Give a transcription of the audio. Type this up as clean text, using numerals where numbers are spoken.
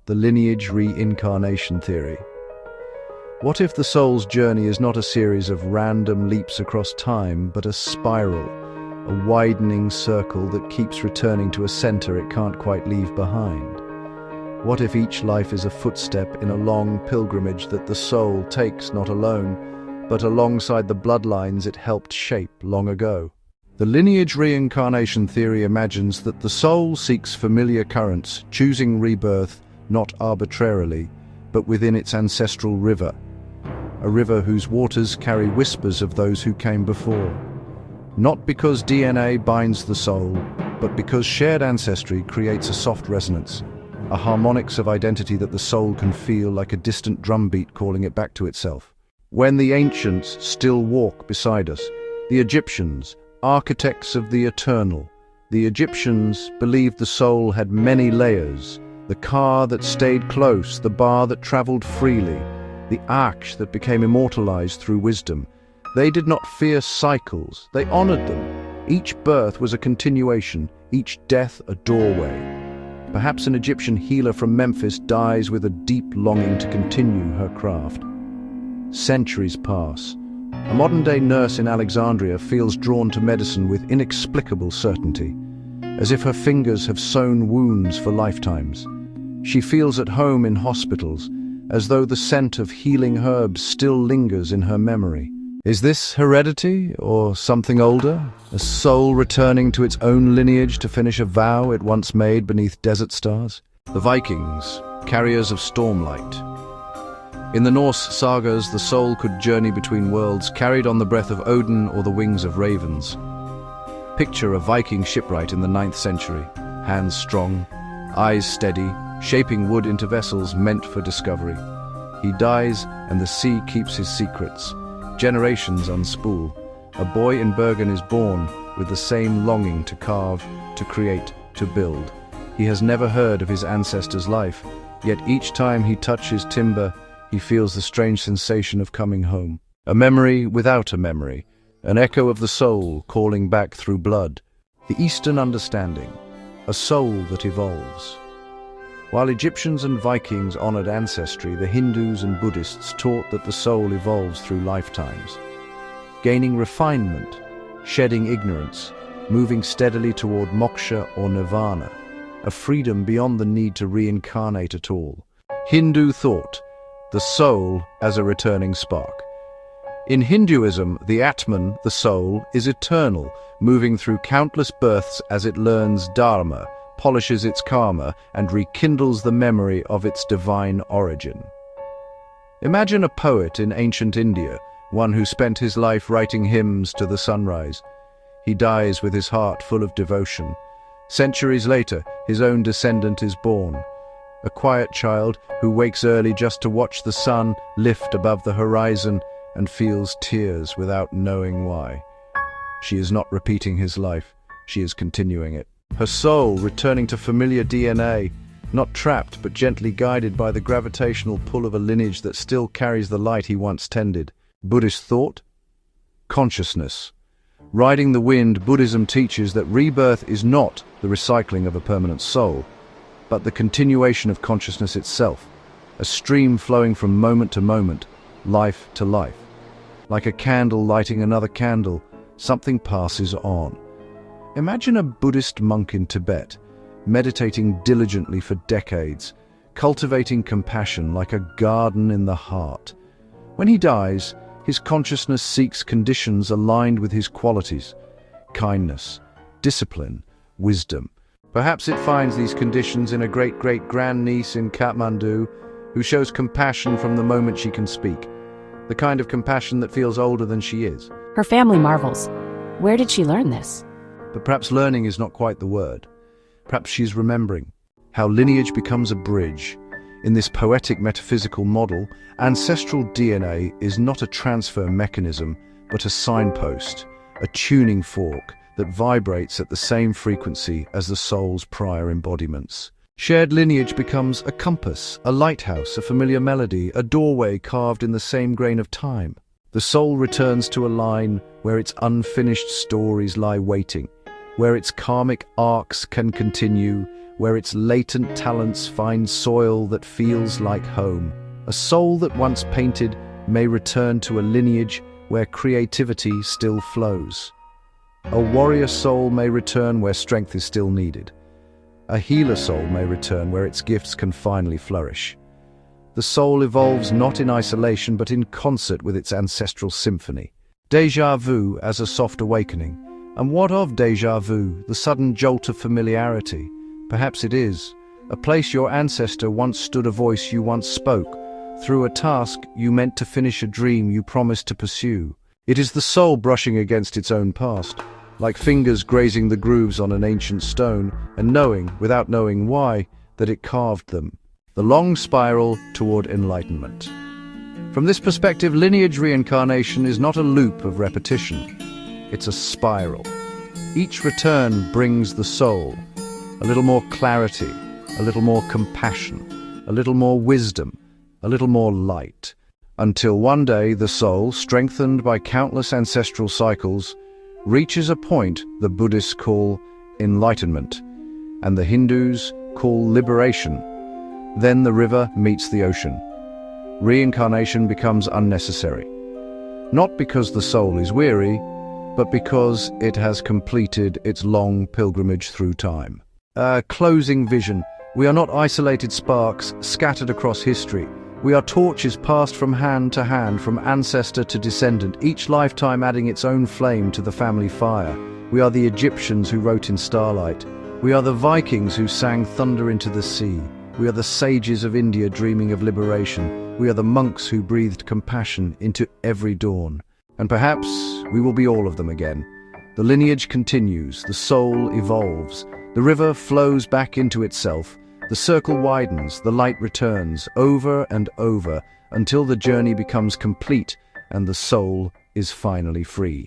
the Lineage Reincarnation Theory. What if the soul's journey is not a series of random leaps across time, but a spiral, a widening circle that keeps returning to a center it can't quite leave behind? What if each life is a footstep in a long pilgrimage that the soul takes not alone, but alongside the bloodlines it helped shape long ago? The Lineage Reincarnation Theory imagines that the soul seeks familiar currents, choosing rebirth not arbitrarily, but within its ancestral river, a river whose waters carry whispers of those who came before. Not because DNA binds the soul, but because shared ancestry creates a soft resonance, a harmonics of identity that the soul can feel like a distant drumbeat calling it back to itself. When the ancients still walk beside us, the Egyptians, architects of the eternal, the Egyptians believed the soul had many layers, the car that stayed close, the bar that traveled freely, the arch that became immortalized through wisdom. They did not fear cycles, they honored them. Each birth was a continuation, each death a doorway. Perhaps an Egyptian healer from Memphis dies with a deep longing to continue her craft. Centuries pass. A modern-day nurse in Alexandria feels drawn to medicine with inexplicable certainty, as if her fingers have sewn wounds for lifetimes. She feels at home in hospitals, as though the scent of healing herbs still lingers in her memory. Is this heredity, or something older? A soul returning to its own lineage to finish a vow it once made beneath desert stars? The Vikings, carriers of stormlight. In the Norse sagas, the soul could journey between worlds, carried on the breath of Odin or the wings of ravens. Picture a Viking shipwright in the 9th century, hands strong, eyes steady, shaping wood into vessels meant for discovery. He dies, and the sea keeps his secrets. Generations unspool. A boy in Bergen is born with the same longing to carve, to create, to build. He has never heard of his ancestors' life, yet each time he touches timber, he feels the strange sensation of coming home. A memory without a memory, an echo of the soul calling back through blood. The Eastern understanding, a soul that evolves. While Egyptians and Vikings honored ancestry, the Hindus and Buddhists taught that the soul evolves through lifetimes, gaining refinement, shedding ignorance, moving steadily toward moksha or nirvana, a freedom beyond the need to reincarnate at all. Hindu thought, the soul as a returning spark. In Hinduism, the Atman, the soul, is eternal, moving through countless births as it learns dharma, polishes its karma, and rekindles the memory of its divine origin. Imagine a poet in ancient India, one who spent his life writing hymns to the sunrise. He dies with his heart full of devotion. Centuries later, his own descendant is born. A quiet child who wakes early just to watch the sun lift above the horizon and feels tears without knowing why. She is not repeating his life, she is continuing it. Her soul returning to familiar DNA, not trapped but gently guided by the gravitational pull of a lineage that still carries the light he once tended. Buddhist thought? Consciousness. Riding the wind, Buddhism teaches that rebirth is not the recycling of a permanent soul, but the continuation of consciousness itself, a stream flowing from moment to moment, life to life. Like a candle lighting another candle, something passes on. Imagine a Buddhist monk in Tibet, meditating diligently for decades, cultivating compassion like a garden in the heart. When he dies, his consciousness seeks conditions aligned with his qualities: kindness, discipline, wisdom. Perhaps it finds these conditions in a great-great-grandniece in Kathmandu who shows compassion from the moment she can speak, the kind of compassion that feels older than she is. Her family marvels. Where did she learn this? But perhaps learning is not quite the word. Perhaps she's remembering how lineage becomes a bridge. In this poetic metaphysical model, ancestral DNA is not a transfer mechanism, but a signpost, a tuning fork that vibrates at the same frequency as the soul's prior embodiments. Shared lineage becomes a compass, a lighthouse, a familiar melody, a doorway carved in the same grain of time. The soul returns to a line where its unfinished stories lie waiting, where its karmic arcs can continue, where its latent talents find soil that feels like home. A soul that once painted may return to a lineage where creativity still flows. A warrior soul may return where strength is still needed. A healer soul may return where its gifts can finally flourish. The soul evolves not in isolation but in concert with its ancestral symphony. Déjà vu as a soft awakening. And what of déjà vu, the sudden jolt of familiarity? Perhaps it is. A place your ancestor once stood, a voice you once spoke, through a task you meant to finish, a dream you promised to pursue. It is the soul brushing against its own past, like fingers grazing the grooves on an ancient stone, and knowing, without knowing why, that it carved them. The long spiral toward enlightenment. From this perspective, lineage reincarnation is not a loop of repetition. It's a spiral. Each return brings the soul a little more clarity, a little more compassion, a little more wisdom, a little more light, until one day the soul, strengthened by countless ancestral cycles, reaches a point the Buddhists call enlightenment, and the Hindus call liberation. Then the river meets the ocean. Reincarnation becomes unnecessary, not because the soul is weary, but because it has completed its long pilgrimage through time. A closing vision. We are not isolated sparks scattered across history. We are torches passed from hand to hand, from ancestor to descendant, each lifetime adding its own flame to the family fire. We are the Egyptians who wrote in starlight. We are the Vikings who sang thunder into the sea. We are the sages of India dreaming of liberation. We are the monks who breathed compassion into every dawn. And perhaps we will be all of them again. The lineage continues, the soul evolves, the river flows back into itself, the circle widens, the light returns, over and over, until the journey becomes complete and the soul is finally free.